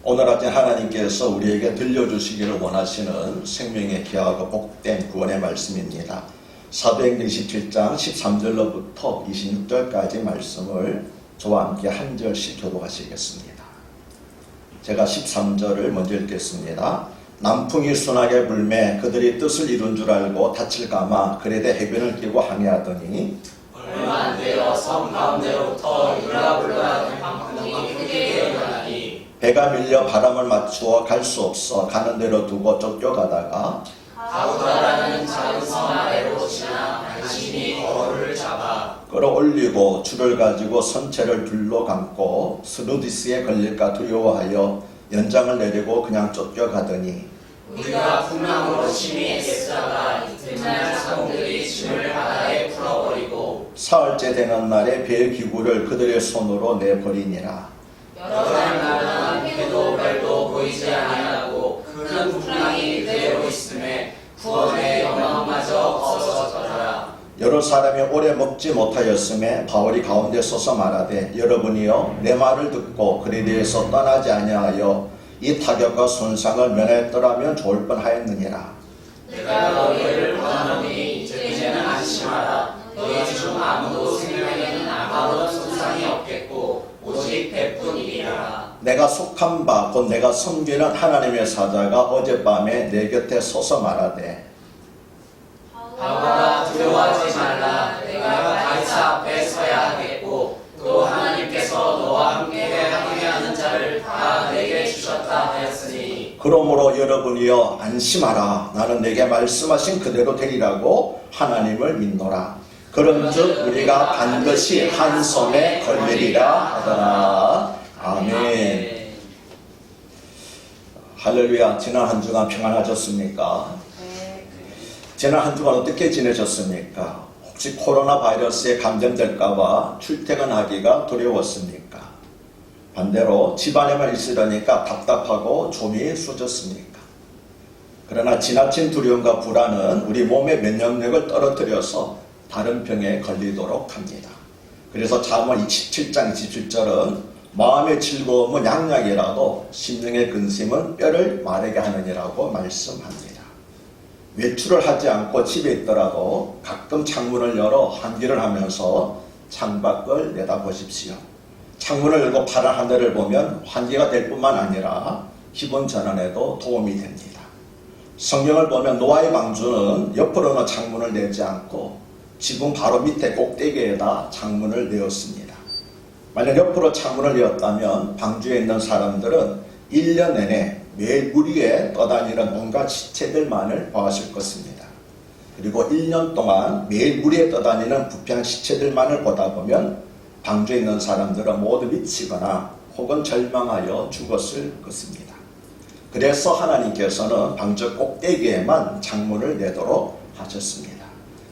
오늘 아침 하나님께서 우리에게 들려주시기를 원하시는 생명의 귀하고 복된 구원의 말씀입니다. 사도행전 27장 13절로부터 26절까지 말씀을 저와 함께 한 절씩 교독하시겠습니다. 제가 13절을 먼저 읽겠습니다. 남풍이 순하게 불매 그들이 뜻을 이룬 줄 알고 닻을 감아 그레데 해변을 끼고 항해하더니 얼마 안 되어 섬 가운데로부터 유라굴라는 방풍이 크게 일어나니 배가 밀려 바람을 맞추어 갈 수 없어 가는 대로 두고 쫓겨가다가 가우다라는 작은 섬 아래로 지나 간신히 거울을 잡아 끌어올리고 줄을 가지고 선체를 둘러 감고 스루디스에 걸릴까 두려워하여 연장을 내리고 그냥 쫓겨가더니 우리가 풍랑으로 심히 애쓰다가 이튿날 사공들이 짐을 바다에 풀어버리고 사흘째 되는 날에 배의 기구를 그들의 손으로 내버리니라. 여러 날 해도 별도 보이지 아니하고 큰 풍랑이 그대로 있음에 구원의 영광마저 없어졌더라. 여러 사람이 오래 먹지 못하였음에 바울이 가운데 서서 말하되 여러분이여 내 말을 듣고 그리스도에서 떠나지 아니하여 이 타격과 손상을 면했더라면 좋을 뻔하였느니라. 내가 너희를 권하노니 이제는 안심하라. 너희 중 아무도 생명에는 아무런 손상이 없겠고 오직 배뿐이리라. 내가 속한 바 곧 내가 섬기는 하나님의 사자가 어젯밤에 내 곁에 서서 말하되 바울아 두려워하지 말라. 내가 가이사 앞에 서야 하겠고 또 하나님께서 너와 함께 하게 하는 자를 다 내게 주셨다 하였으니 그러므로 여러분이여 안심하라. 나는 내게 말씀하신 그대로 되리라고 하나님을 믿노라. 그런즉 우리가 반드시 한 손에 걸리리라 하더라. 아멘. 할렐루야. 지난 한 주간 평안하셨습니까? 지난 한 주간 어떻게 지내셨습니까? 혹시 코로나 바이러스에 감염될까봐 출퇴근하기가 두려웠습니까? 반대로 집안에만 있으려니까 답답하고 좀이 쑤셨습니까? 그러나 지나친 두려움과 불안은 우리 몸의 면역력을 떨어뜨려서 다른 병에 걸리도록 합니다. 그래서 잠언 27장 27절은 마음의 즐거움은 양약이라도 심령의 근심은 뼈를 마르게 하느니라고 말씀합니다. 외출을 하지 않고 집에 있더라도 가끔 창문을 열어 환기를 하면서 창밖을 내다보십시오. 창문을 열고 파란 하늘을 보면 환기가 될 뿐만 아니라 기분 전환에도 도움이 됩니다. 성경을 보면 노아의 방주는 옆으로는 창문을 내지 않고 지붕 바로 밑에 꼭대기에다 창문을 내었습니다. 만약 옆으로 창문을 내었다면 방주에 있는 사람들은 1년 내내 매일 물 위에 떠다니는 온갖 시체들만을 보았을 것입니다. 그리고 1년 동안 매일 물 위에 떠다니는 부패한 시체들만을 보다 보면 방주에 있는 사람들은 모두 미치거나 혹은 절망하여 죽었을 것입니다. 그래서 하나님께서는 방주 꼭대기에만 창문을 내도록 하셨습니다.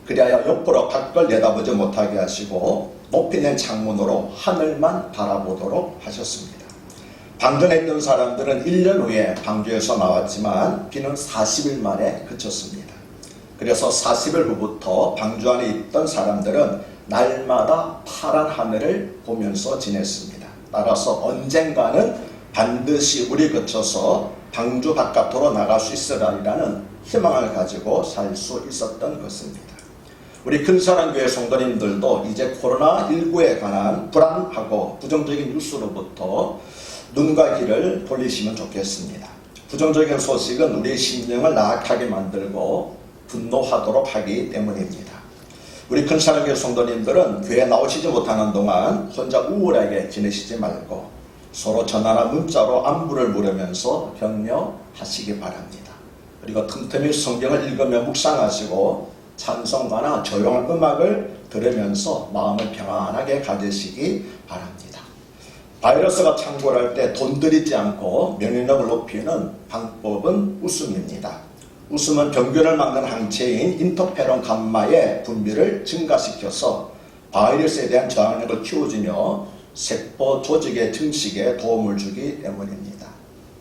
그리하여 옆으로 밖을 내다보지 못하게 하시고 높이 낸 창문으로 하늘만 바라보도록 하셨습니다. 방전에 있는 사람들은 1년 후에 방주에서 나왔지만 비는 40일 만에 그쳤습니다. 그래서 40일 후부터 방주 안에 있던 사람들은 날마다 파란 하늘을 보면서 지냈습니다. 따라서 언젠가는 반드시 물이 그쳐서 방주 바깥으로 나갈 수 있으리라는 희망을 가지고 살 수 있었던 것입니다. 우리 근사랑교회 성도님들도 이제 코로나19에 관한 불안하고 부정적인 뉴스로부터 눈과 귀를 돌리시면 좋겠습니다. 부정적인 소식은 우리의 심령을 나약하게 만들고 분노하도록 하기 때문입니다. 우리 근사랑교회 성도님들은 교회에 나오시지 못하는 동안 혼자 우울하게 지내시지 말고 서로 전화나 문자로 안부를 물으면서 격려하시기 바랍니다. 그리고 틈틈이 성경을 읽으며 묵상하시고 찬송가나 조용한 음악을 들으면서 마음을 평안하게 가지시기 바랍니다. 바이러스가 창궐할 때 돈 들이지 않고 면역력을 높이는 방법은 웃음입니다. 웃음은 병균을 막는 항체인 인터페론 감마의 분비를 증가시켜서 바이러스에 대한 저항력을 키워주며 세포 조직의 증식에 도움을 주기 때문입니다.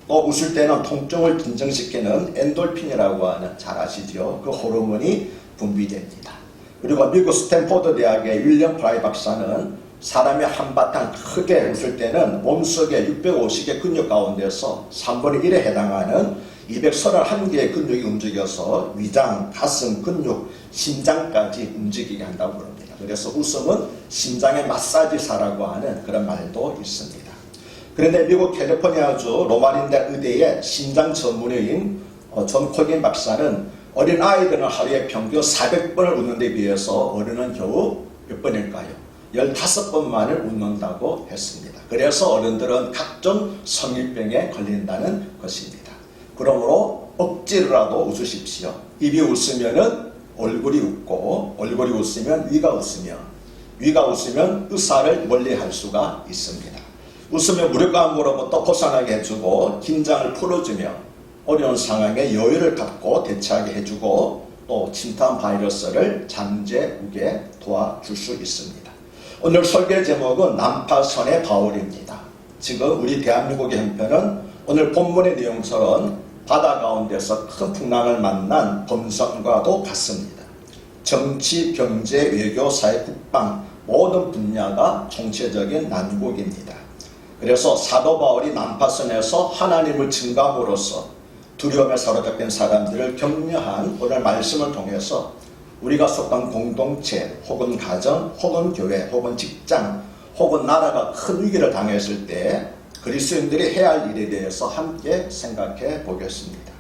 또 웃을 때는 통증을 진정시키는 엔돌핀이라고 하는 잘 아시죠? 그 호르몬이 분비됩니다. 그리고 미국 스탠포드 대학의 윌리엄 프라이 박사는 사람이 한바탕 크게 웃을 때는 몸속에 650개 근육 가운데서 3분의 1에 해당하는 231개의 근육이 움직여서 위장, 가슴, 근육, 심장까지 움직이게 한다고 그럽니다. 그래서 웃음은 심장의 마사지사라고 하는 그런 말도 있습니다. 그런데 미국 캘리포니아주 로마린대 의대의 심장 전문의인 존 콜린 박사는 어린 아이들은 하루에 평균 400번을 웃는 데 비해서 어른은 겨우 몇 번일까요? 15번만을 웃는다고 했습니다. 그래서 어른들은 각종 성인병에 걸린다는 것입니다. 그러므로 억지로라도 웃으십시오. 입이 웃으면 얼굴이 웃고, 얼굴이 웃으면 위가 웃으며, 위가 웃으면 의사를 멀리할 수가 있습니다. 웃으면 무력감으로부터 벗어나게 해주고 긴장을 풀어주며 어려운 상황에 여유를 갖고 대처하게 해주고 또 침탐 바이러스를 잠재우게 도와줄 수 있습니다. 오늘 설계 제목은 난파선의 바울입니다. 지금 우리 대한민국의 형편은 오늘 본문의 내용처럼 바다 가운데서 큰 풍랑을 만난 범선과도 같습니다. 정치, 경제, 외교, 사회, 국방 모든 분야가 총체적인 난국입니다. 그래서 사도 바울이 난파선에서 하나님을 증감으로써 두려움에 사로잡힌 사람들을 격려한 오늘 말씀을 통해서 우리가 속한 공동체 혹은 가정 혹은 교회 혹은 직장 혹은 나라가 큰 위기를 당했을 때 그리스도인들이 해야 할 일에 대해서 함께 생각해 보겠습니다.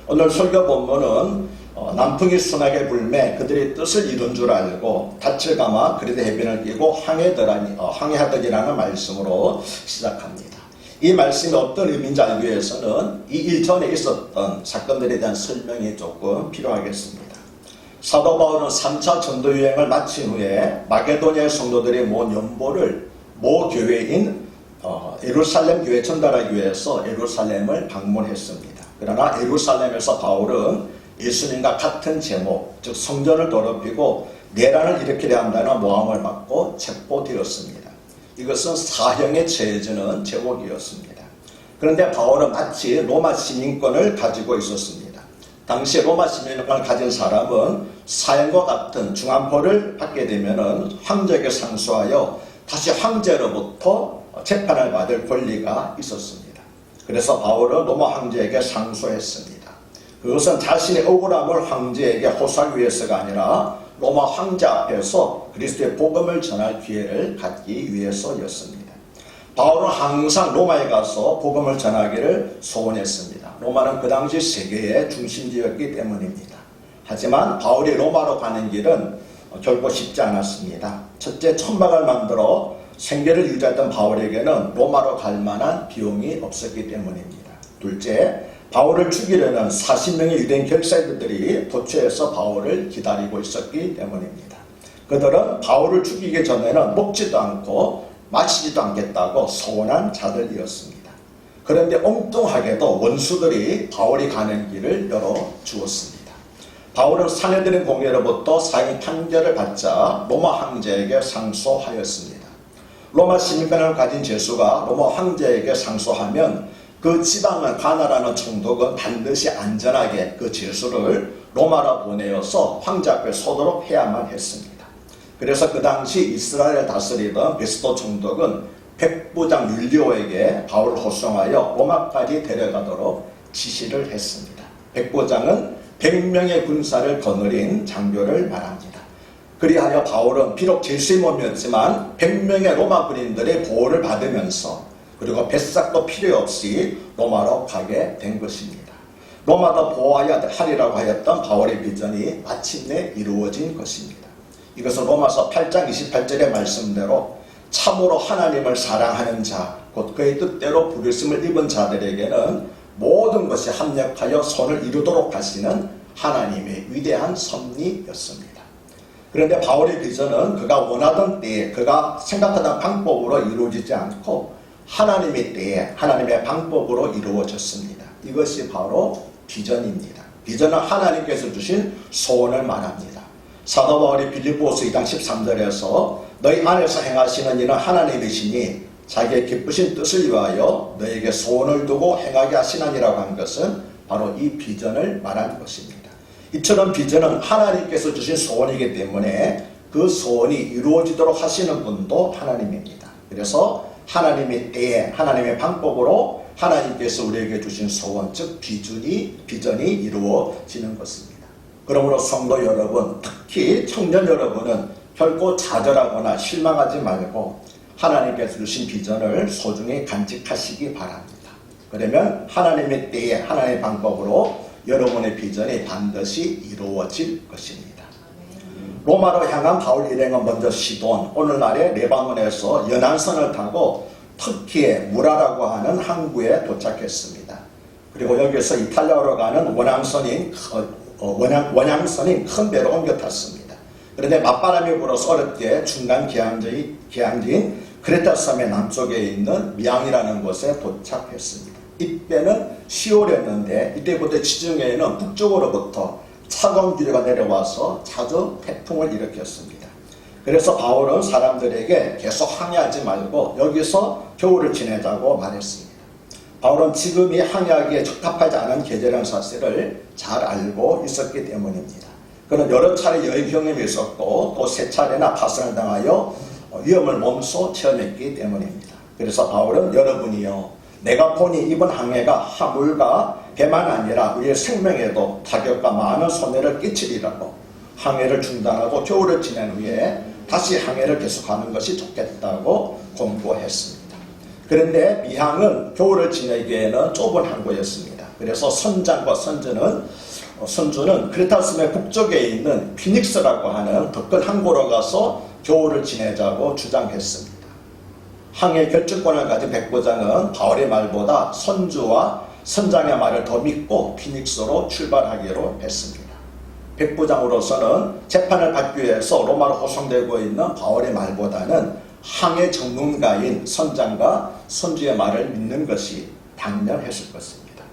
오늘 설교 본문은 남풍이 순하게 불매 그들의 뜻을 이룬 줄 알고 닻을 감아 그리도 해변을 끼고 항해하더니라는 말씀으로 시작합니다. 이 말씀이 어떤 의미인지 알기 위해서는 이 일전에 있었던 사건들에 대한 설명이 조금 필요하겠습니다. 사도 바울은 3차 전도 여행을 마친 후에 마게도니아 성도들의 모은 연보를 모 교회인 예루살렘 교회에 전달하기 위해서 예루살렘을 방문했습니다. 그러나 예루살렘에서 바울은 예수님과 같은 제목, 즉 성전을 더럽히고 내란을 일으키려 한다는 모함을 받고 체포되었습니다. 이것은 사형에 처해지는 제목이었습니다. 그런데 바울은 마치 로마 시민권을 가지고 있었습니다. 당시 로마 시민권을 가진 사람은 사형과 같은 중한포를 받게 되면 황제에게 상소하여 다시 황제로부터 재판을 받을 권리가 있었습니다. 그래서 바울은 로마 황제에게 상소했습니다. 그것은 자신의 억울함을 황제에게 호소하기 위해서가 아니라 로마 황제 앞에서 그리스도의 복음을 전할 기회를 갖기 위해서였습니다. 바울은 항상 로마에 가서 복음을 전하기를 소원했습니다. 로마는 그 당시 세계의 중심지였기 때문입니다. 하지만 바울이 로마로 가는 길은 결코 쉽지 않았습니다. 첫째, 천막을 만들어 생계를 유지했던 바울에게는 로마로 갈 만한 비용이 없었기 때문입니다. 둘째, 바울을 죽이려는 40명의 유대인 결사들이 도처에서 바울을 기다리고 있었기 때문입니다. 그들은 바울을 죽이기 전에는 먹지도 않고 마시지도 않겠다고 소원한 자들이었습니다. 그런데 엉뚱하게도 원수들이 바울이 가는 길을 열어주었습니다. 바울은 사내들의 공회로부터 사형 판결을 받자 로마 황제에게 상소하였습니다. 로마 시민권을 가진 죄수가 로마 황제에게 상소하면 그 지방을 관할하는 총독은 반드시 안전하게 그 죄수를 로마로 보내어서 황제 앞에 서도록 해야만 했습니다. 그래서 그 당시 이스라엘을 다스리던 베스도 총독은 백부장 율리오에게 바울을 호송하여 로마까지 데려가도록 지시를 했습니다. 백부장은 100명의 군사를 거느린 장교를 말합니다. 그리하여 바울은 비록 죄수의 몸이었지만 100명의 로마 군인들의 보호를 받으면서 그리고 뱃삭도 필요 없이 로마로 가게 된 것입니다. 로마도 보호해야 하리라고 하였던 바울의 비전이 마침내 이루어진 것입니다. 이것은 로마서 8장 28절의 말씀대로 참으로 하나님을 사랑하는 자, 곧 그의 뜻대로 부르심을 입은 자들에게는 모든 것이 합력하여 선을 이루도록 하시는 하나님의 위대한 섭리였습니다. 그런데 바울의 비전은 그가 원하던 때에 그가 생각하던 방법으로 이루어지지 않고 하나님의 때에 하나님의 방법으로 이루어졌습니다. 이것이 바로 비전입니다. 비전은 하나님께서 주신 소원을 말합니다. 사도 바울이 빌립보서 2장 13절에서 너희 안에서 행하시는 이는 하나님이시니 자기의 기쁘신 뜻을 위하여 너에게 소원을 두고 행하게 하시나니라고 한 것은 바로 이 비전을 말하는 것입니다. 이처럼 비전은 하나님께서 주신 소원이기 때문에 그 소원이 이루어지도록 하시는 분도 하나님입니다. 그래서 하나님의 때에 하나님의 방법으로 하나님께서 우리에게 주신 소원, 즉 비전이 이루어지는 것입니다. 그러므로 성도 여러분, 특히 청년 여러분은 결코 좌절하거나 실망하지 말고 하나님께서 주신 비전을 소중히 간직하시기 바랍니다. 그러면 하나님의 때에 하나님의 방법으로 여러분의 비전이 반드시 이루어질 것입니다. 로마로 향한 바울 일행은 먼저 시돈, 오늘날의 레바논에서 연안선을 타고 터키의 무라라고 하는 항구에 도착했습니다. 그리고 여기서 이탈리아로 가는 원양선인 큰 배로 옮겨 탔습니다. 그런데 맞바람이 불어서 어렵게 중간 기항지인 크레타 섬의 남쪽에 있는 미앙이라는 곳에 도착했습니다. 이때는 10월이었는데 이때부터 지중해에는 북쪽으로부터 차가운 기류가 내려와서 자주 태풍을 일으켰습니다. 그래서 바울은 사람들에게 계속 항해하지 말고 여기서 겨울을 지내자고 말했습니다. 바울은 지금이 항해하기에 적합하지 않은 계절이라는 사실을 잘 알고 있었기 때문입니다. 그는 여러 차례 여행 경험이 있었고 또 세 차례나 파선을 당하여 위험을 몸소 체험했기 때문입니다. 그래서 바울은 여러분이요, 내가 보니 이번 항해가 화물과 배만 아니라 우리의 생명에도 타격과 많은 손해를 끼치리라고 항해를 중단하고 겨울을 지낸 후에 다시 항해를 계속하는 것이 좋겠다고 권고했습니다. 그런데 미항은 겨울을 지내기에는 좁은 항구였습니다. 그래서 선장과 선주는 크레타섬의 북쪽에 있는 피닉스라고 하는 더 큰 항구로 가서 겨울을 지내자고 주장했습니다. 항해 결정권을 가진 백부장은 바울의 말보다 선주와 선장의 말을 더 믿고 피닉스로 출발하기로 했습니다. 백부장으로서는 재판을 받기 위해서 로마로 호송되고 있는 바울의 말보다는 항해 전문가인 선장과 선주의 말을 믿는 것이 당연했을 것입니다.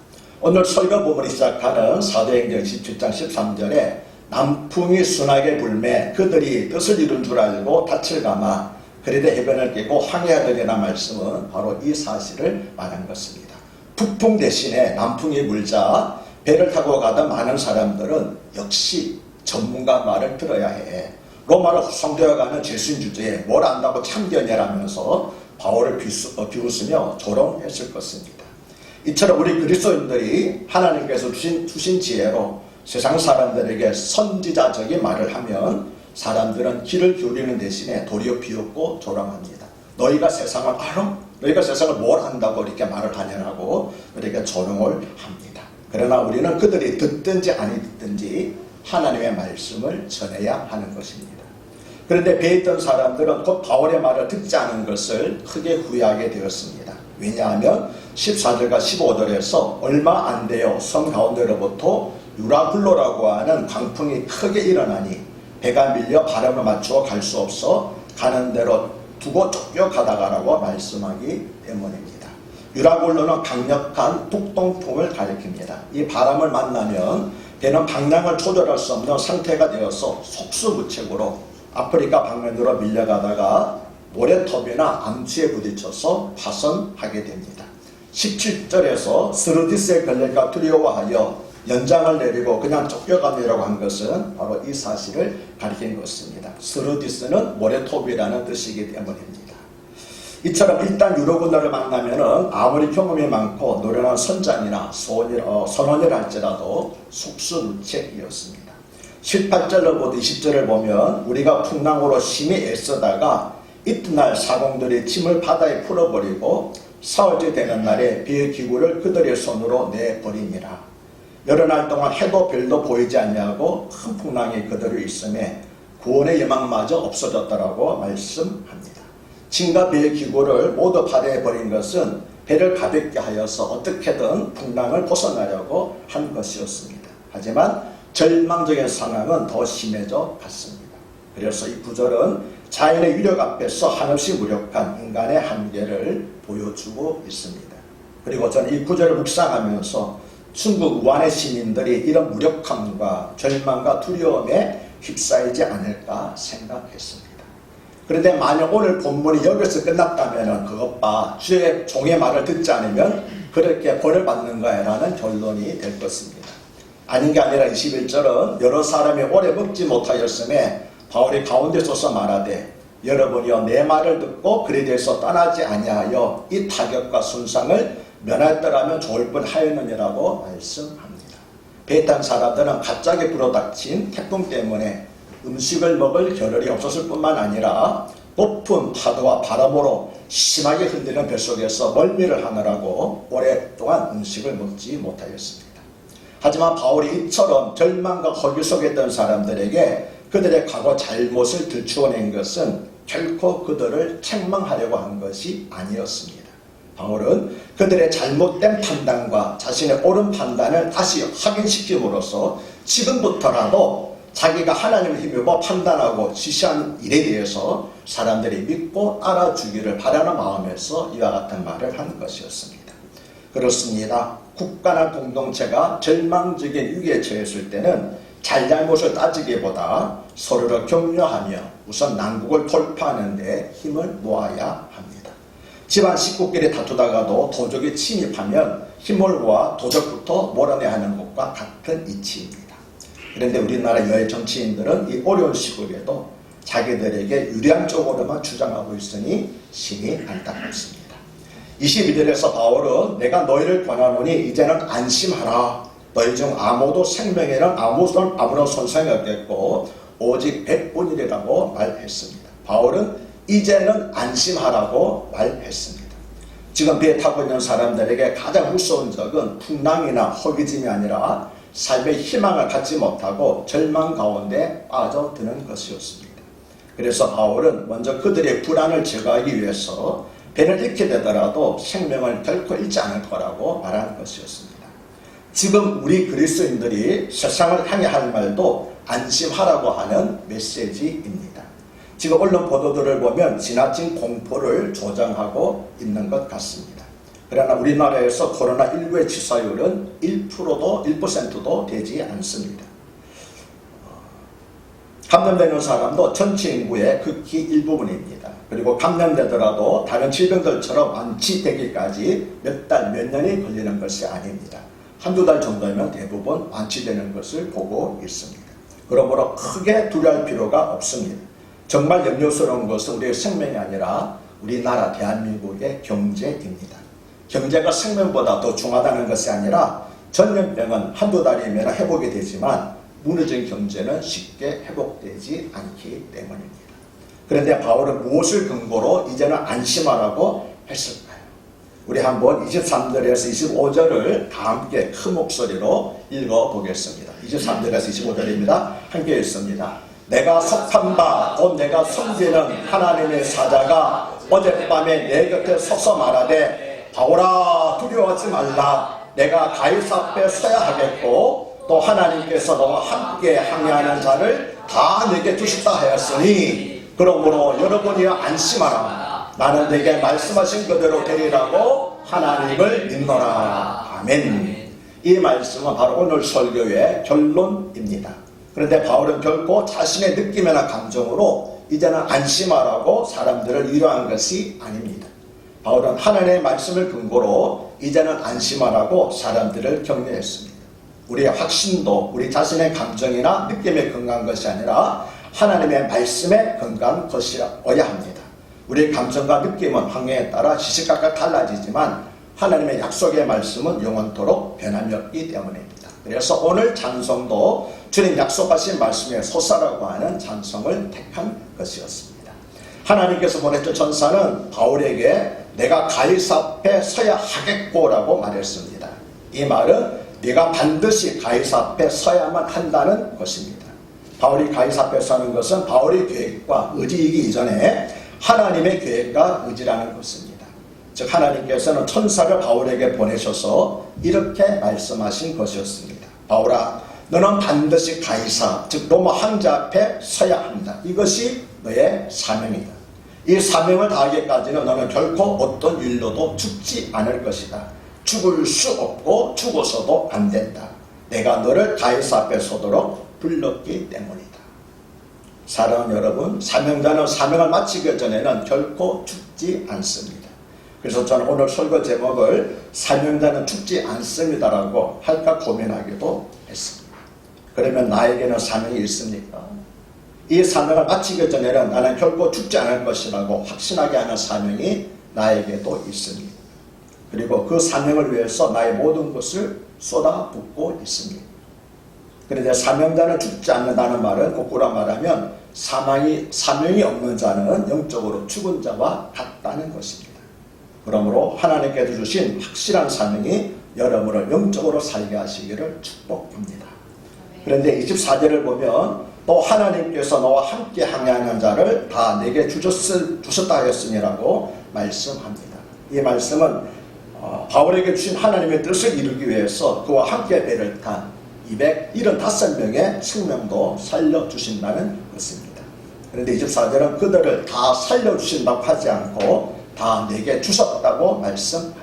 오늘 설교 부분이 시작하는 사도행전 17장 13절에 남풍이 순하게 불매 그들이 뜻을 이룬 줄 알고 닻을 감아 그리되 해변을 깨고 항해하려니라 말씀은 바로 이 사실을 말한 것입니다. 북풍 대신에 남풍이 불자 배를 타고 가던 많은 사람들은 역시 전문가 말을 들어야 해. 로마로 후송되어가는 제수인 주제에 뭘 안다고 참견이라면서 바울을 비웃으며 조롱했을 것입니다. 이처럼 우리 그리스도인들이 하나님께서 주신 지혜로 세상 사람들에게 선지자적인 말을 하면 사람들은 귀를 기울이는 대신에 도리어 비웃고 조롱합니다. 너희가 세상을 알아? 너희가 세상을 뭘 안다고 이렇게 말을 하냐고 우리에게 조롱을 합니다. 그러나 우리는 그들이 듣든지 아니 듣든지 하나님의 말씀을 전해야 하는 것입니다. 그런데 배에 있던 사람들은 곧 바울의 말을 듣지 않은 것을 크게 후회하게 되었습니다. 왜냐하면 14절과 15절에서 얼마 안 돼요 섬 가운데로부터 유라굴로라고 하는 광풍이 크게 일어나니 배가 밀려 바람을 맞추어 갈 수 없어 가는 대로 두고 쫓겨가다가라고 말씀하기 때문입니다. 유라굴로는 강력한 북동풍을 가리킵니다. 이 바람을 만나면 배는 방향을 조절할 수 없는 상태가 되어서 속수무책으로 아프리카 방면으로 밀려가다가 모래톱이나 암치에 부딪혀서 파손하게 됩니다. 17절에서 스르디스에 걸릴까 두려워하여 연장을 내리고 그냥 쫓겨가느라고 한 것은 바로 이 사실을 가리킨 것입니다. 스르디스는 모래톱이라는 뜻이기 때문입니다. 이처럼 일단 유로군들을 만나면은 아무리 경험이 많고 노련한 선장이나 선원이라 할지라도 속수무책이었습니다. 18절로부터 20절을 보면 우리가 풍랑으로 심히 애쓰다가 이튿날 사공들이 짐을 바다에 풀어버리고 사흘째 되는 날에 비의 기구를 그들의 손으로 내버림이라. 여러 날 동안 해도 별도 보이지 않냐고 큰 풍랑이 그들을 있음에 구원의 여망마저 없어졌다라고 말씀합니다. 짐과 배의 기구를 모두 바다에 버린 것은 배를 가볍게 하여서 어떻게든 풍랑을 벗어나려고 한 것이었습니다. 하지만 절망적인 상황은 더 심해져 갔습니다. 그래서 이 구절은 자연의 위력 앞에서 한없이 무력한 인간의 한계를 보여주고 있습니다. 그리고 저는 이 구절을 묵상하면서 중국 우한의 시민들이 이런 무력함과 절망과 두려움에 휩싸이지 않을까 생각했습니다. 그런데 만약 오늘 본문이 여기서 끝났다면 그것 봐 주의 종의 말을 듣지 않으면 그렇게 벌을 받는 거야라는 결론이 될 것입니다. 아닌 게 아니라 21절은 여러 사람이 오래 먹지 못하였음에 바울이 가운데 서서 말하되 여러분이여 내 말을 듣고 그에 대해서 떠나지 아니하여 이 타격과 손상을 면하였더라면 좋을 뻔하였느니라고 말씀합니다. 배에 탄 사람들은 갑자기 불어닥친 태풍 때문에 음식을 먹을 겨를이 없었을 뿐만 아니라 높은 파도와 바람으로 심하게 흔드는 뱃속에서 멀미를 하느라고 오랫동안 음식을 먹지 못하였습니다. 하지만 바울이 이처럼 절망과 허기 속에 있던 사람들에게 그들의 과거 잘못을 들추어낸 것은 결코 그들을 책망하려고 한 것이 아니었습니다. 바울은 그들의 잘못된 판단과 자신의 옳은 판단을 다시 확인시킴으로써 지금부터라도 자기가 하나님을 힘입어 판단하고 지시하는 일에 대해서 사람들이 믿고 따라주기를 바라는 마음에서 이와 같은 말을 하는 것이었습니다. 그렇습니다. 국가나 공동체가 절망적인 위기에 처했을 때는 잘잘못을 따지기보다 서로를 격려하며 우선 난국을 돌파하는 데 힘을 모아야 합니다. 집안 식구끼리 다투다가도 도적이 침입하면 힘을 모아 도적부터 몰아내야 하는 것과 같은 이치입니다. 그런데 우리나라 여야 정치인들은 이 어려운 시국에도 자기들에게 유리한 쪽으로만 주장하고 있으니 심히 안타깝습니다. 22절에서 바울은 내가 너희를 권하노니 이제는 안심하라. 너희 중 아무도 생명에는 아무런 손상이 없겠고 오직 100분이라고 말했습니다. 바울은 이제는 안심하라고 말했습니다. 지금 배에 타고 있는 사람들에게 가장 무서운 적은 풍랑이나 허기짐이 아니라 삶의 희망을 갖지 못하고 절망 가운데 빠져드는 것이었습니다. 그래서 바울은 먼저 그들의 불안을 제거하기 위해서 배를 잃게 되더라도 생명을 결코 잃지 않을 거라고 말하는 것이었습니다. 지금 우리 그리스도인들이 세상을 향해 할 말도 안심하라고 하는 메시지입니다. 지금 언론 보도들을 보면 지나친 공포를 조장하고 있는 것 같습니다. 그러나 우리나라에서 코로나19의 치사율은 1%도 되지 않습니다. 감염되는 사람도 전체 인구의 극히 일부분입니다. 그리고 감염되더라도 다른 질병들처럼 완치되기까지 몇 달, 몇 년이 걸리는 것이 아닙니다. 한두 달 정도면 대부분 완치되는 것을 보고 있습니다. 그러므로 크게 두려워할 필요가 없습니다. 정말 염려스러운 것은 우리의 생명이 아니라 우리나라 대한민국의 경제입니다. 경제가 생명보다 더 중하다는 것이 아니라 전염병은 한두 달이면 회복이 되지만 무너진 경제는 쉽게 회복되지 않기 때문입니다. 그런데 바울은 무엇을 근거로 이제는 안심하라고 했을까요? 우리 한번 23절에서 25절을 다 함께 큰 목소리로 읽어보겠습니다. 23절에서 25절입니다. 함께 읽습니다. 내가 속한 바 곧 내가 섬기는 하나님의 사자가 어젯밤에 내 곁에 서서 말하되 바울아 두려워하지 말라. 내가 가이사 앞에 서야 하겠고 또 하나님께서 너와 함께 항해하는 자를 다 내게 주시다 하였으니 그러므로 여러분이 안심하라. 나는 내게 말씀하신 그대로 되리라고 하나님을 믿노라. 아멘. 이 말씀은 바로 오늘 설교의 결론입니다. 그런데 바울은 결코 자신의 느낌이나 감정으로 이제는 안심하라고 사람들을 위로한 것이 아닙니다. 바울은 하나님의 말씀을 근거로 이제는 안심하라고 사람들을 격려했습니다. 우리의 확신도 우리 자신의 감정이나 느낌에 근거한 것이 아니라 하나님의 말씀에 근거한 것이어야 합니다. 우리의 감정과 느낌은 환경에 따라 시시각각 달라지지만 하나님의 약속의 말씀은 영원토록 변함이 없기 때문입니다. 그래서 오늘 찬송도 주님 약속하신 말씀에 솟아라고 하는 찬송을 택한 것이었습니다. 하나님께서 보내준 천사는 바울에게 내가 가이사 앞에 서야 하겠고라고 말했습니다. 이 말은 네가 반드시 가이사 앞에 서야만 한다는 것입니다. 바울이 가이사 앞에 서는 것은 바울의 계획과 의지이기 이전에 하나님의 계획과 의지라는 것입니다. 즉 하나님께서는 천사를 바울에게 보내셔서 이렇게 말씀하신 것이었습니다. 바울아 너는 반드시 가이사 즉 로마 황제 앞에 서야 합니다. 이것이 너의 사명이다. 이 사명을 다하기까지는 너는 결코 어떤 일로도 죽지 않을 것이다. 죽을 수 없고 죽어서도 안 된다. 내가 너를 가이사 앞에 서도록 불렀기 때문이다. 사랑하는 여러분, 사명자는 사명을 마치기 전에는 결코 죽지 않습니다. 그래서 저는 오늘 설교 제목을 사명자는 죽지 않습니다라고 할까 고민하기도 했습니다. 그러면 나에게는 사명이 있습니까? 이 사명을 마치기 전에는 나는 결코 죽지 않을 것이라고 확신하게 하는 사명이 나에게도 있습니다. 그리고 그 사명을 위해서 나의 모든 것을 쏟아붓고 있습니다. 그런데 사명자는 죽지 않는다는 말은 거꾸로 말하면 사명이 없는 자는 영적으로 죽은 자와 같다는 것입니다. 그러므로 하나님께서 주신 확실한 사명이 여러분을 영적으로 살게 하시기를 축복합니다. 그런데 24절을 보면 또 하나님께서 너와 함께 항해하는 자를 다 내게 주셨다 하였으니라고 말씀합니다. 이 말씀은 바울에게 주신 하나님의 뜻을 이루기 위해서 그와 함께 배를 탄 275명의 생명도 살려주신다는 것입니다. 그런데 24절은 그들을 다 살려주신다고 하지 않고 다 내게 주셨다고 말씀합니다.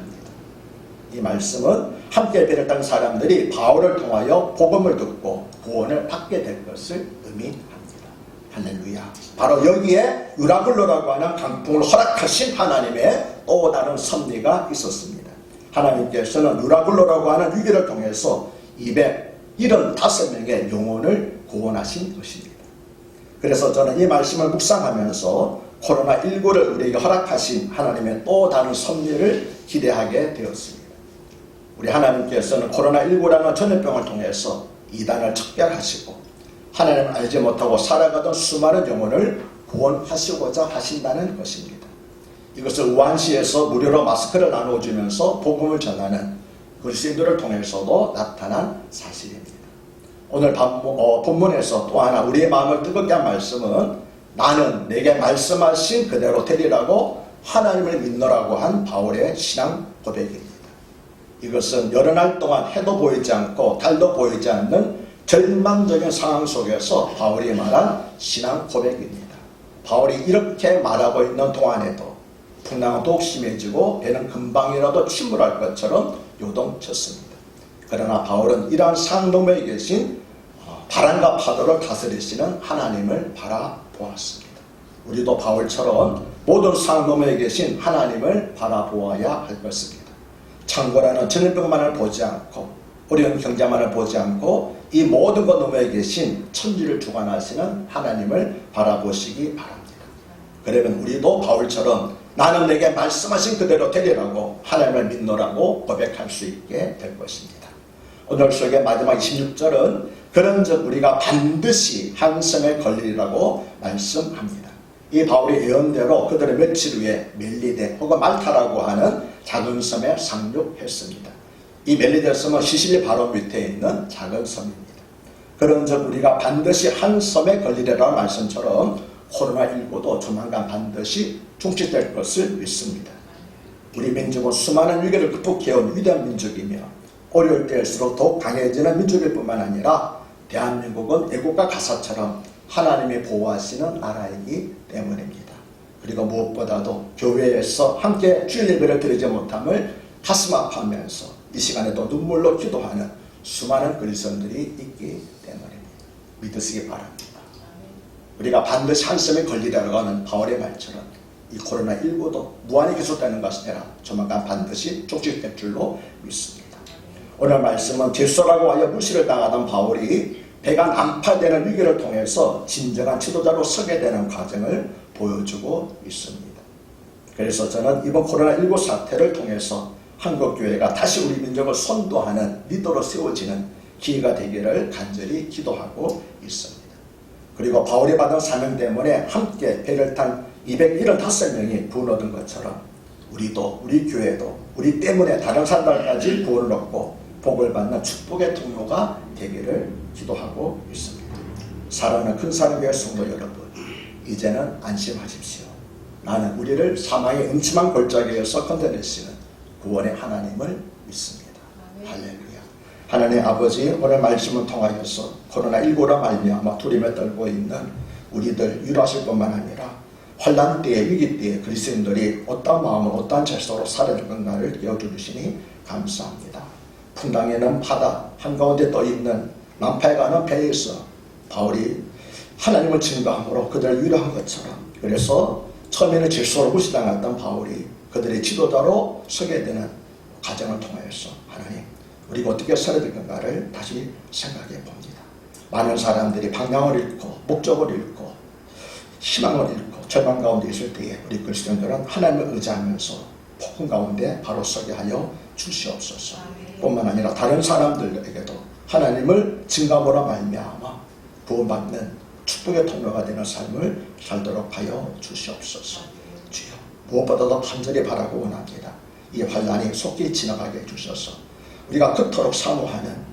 이 말씀은 함께 배를 탄 사람들이 바울을 통하여 복음을 듣고 구원을 받게 될 것을 의미합니다. 할렐루야. 바로 여기에 유라굴로라고 하는 강풍을 허락하신 하나님의 또 다른 섭리가 있었습니다. 하나님께서는 유라굴로라고 하는 위기를 통해서 275명의 영혼을 구원하신 것입니다. 그래서 저는 이 말씀을 묵상하면서 코로나19를 우리에게 허락하신 하나님의 또 다른 섭리를 기대하게 되었습니다. 우리 하나님께서는 코로나19라는 전염병을 통해서 이단을 척결하시고 하나님을 알지 못하고 살아가던 수많은 영혼을 구원하시고자 하신다는 것입니다. 이것을 우한시에서 무료로 마스크를 나눠주면서 복음을 전하는 그리스도인들을 통해서도 나타난 사실입니다. 오늘 본문에서 또 하나 우리의 마음을 뜨겁게 한 말씀은 나는 내게 말씀하신 그대로 되리라고 하나님을 믿노라고 한 바울의 신앙 고백입니다. 이것은 여러 날 동안 해도 보이지 않고 달도 보이지 않는 절망적인 상황 속에서 바울이 말한 신앙 고백입니다. 바울이 이렇게 말하고 있는 동안에도 풍랑은 더욱 심해지고 배는 금방이라도 침몰할 것처럼 요동쳤습니다. 그러나 바울은 이러한 상황 너머에 계신 바람과 파도를 다스리시는 하나님을 바라보았습니다. 우리도 바울처럼 모든 상황 너머에 계신 하나님을 바라보아야 할 것입니다. 창고라는 전염병만을 보지 않고 어려운 경제만을 보지 않고 이 모든 것 너머에 계신 천지를 주관하시는 하나님을 바라보시기 바랍니다. 그러면 우리도 바울처럼 나는 내게 말씀하신 그대로 되리라고 하나님을 믿노라고 고백할 수 있게 될 것입니다. 오늘 속의 마지막 26절은 그런즉 우리가 반드시 한 섬에 걸리리라고 말씀합니다. 이 바울의 예언대로 그들의 며칠 후에 멜리데 혹은 말타라고 하는 작은 섬에 상륙했습니다. 이 멜리데 섬은 시실리 바로 밑에 있는 작은 섬입니다. 그런즉 우리가 반드시 한 섬에 걸리리라는 말씀처럼 코로나19도 조만간 반드시 종식될 것을 믿습니다. 우리 민족은 수많은 위기를 극복해온 위대한 민족이며 어려울 때일수록 더욱 강해지는 민족일 뿐만 아니라 대한민국은 애국가 가사처럼 하나님이 보호하시는 나라이기 때문입니다. 그리고 무엇보다도 교회에서 함께 주일 예배를 드리지 못함을 가슴 아파하면서 이 시간에도 눈물로 기도하는 수많은 그리스도인들이 있기 때문입니다. 믿으시기 바랍니다. 우리가 반드시 한 섬에 걸리라고 하는 바울의 말처럼 이 코로나19도 무한히 계속되는 것이 아니라 조만간 반드시 종식될 줄로 믿습니다. 오늘 말씀은 질서라고 하여 무시를 당하던 바울이 배가 난파되는 위기를 통해서 진정한 지도자로 서게 되는 과정을 보여주고 있습니다. 그래서 저는 이번 코로나19 사태를 통해서 한국교회가 다시 우리 민족을 선도하는 리더로 세워지는 기회가 되기를 간절히 기도하고 있습니다. 그리고 바울이 받은 사명 때문에 함께 배를 탄 275명이 구원 얻은 것처럼 우리도 우리 교회도 우리 때문에 다른 사람들까지 구원을 얻고 복을 받는 축복의 통로가 되기를 기도하고 있습니다. 사랑하는 큰 사랑교회 성도 여러분, 이제는 안심하십시오. 나는 우리를 사망의 음침한 골짜기에서 건져내시는 구원의 하나님을 믿습니다. 할렐루야. 하나님 아버지, 오늘 말씀을 통하여서 코로나19로 말미암아 두려움에 떨고 있는 우리들 위로하실 뿐만 아니라 환난 때에 위기 때에 그리스도인들이 어떠한 마음으로 어떠한 절서로 살아야 될 건가를 깨워주시니 감사합니다. 풍랑에는 바다 한가운데 떠있는 난파에 가는 배에서 바울이 하나님을 증거함으로 그들을 위로한 것처럼, 그래서 처음에는 질서로 무시당했던 바울이 그들의 지도자로 서게 되는 과정을 통하여서 하나님 우리가 어떻게 살아야 될 건가를 다시 생각해 봅니다. 많은 사람들이 방향을 잃고 목적을 잃고 희망을 잃고 절망 가운데 있을 때에 우리 그리스도인들은 하나님을 의지하면서 폭풍 가운데 바로 서게 하여 주시옵소서. 뿐만 아니라 다른 사람들에게도 하나님을 증거함으로 말미암아 구원받는 축복의 통로가 되는 삶을 살도록 하여 주시옵소서. 주여, 무엇보다도 간절히 바라고 원합니다. 이 환난이 속히 지나가게 해주셔서 우리가 그토록 사모하는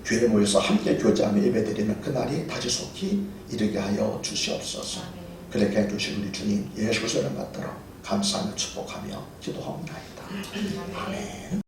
교회에 모여서 함께 교제하며 예배드리는 그날이 다시 속히 이르게 하여 주시옵소서. 그렇게 해주신 우리 주님 예수 그리스도를 받들어 감사하며 축복하며 기도합니다. 아멘.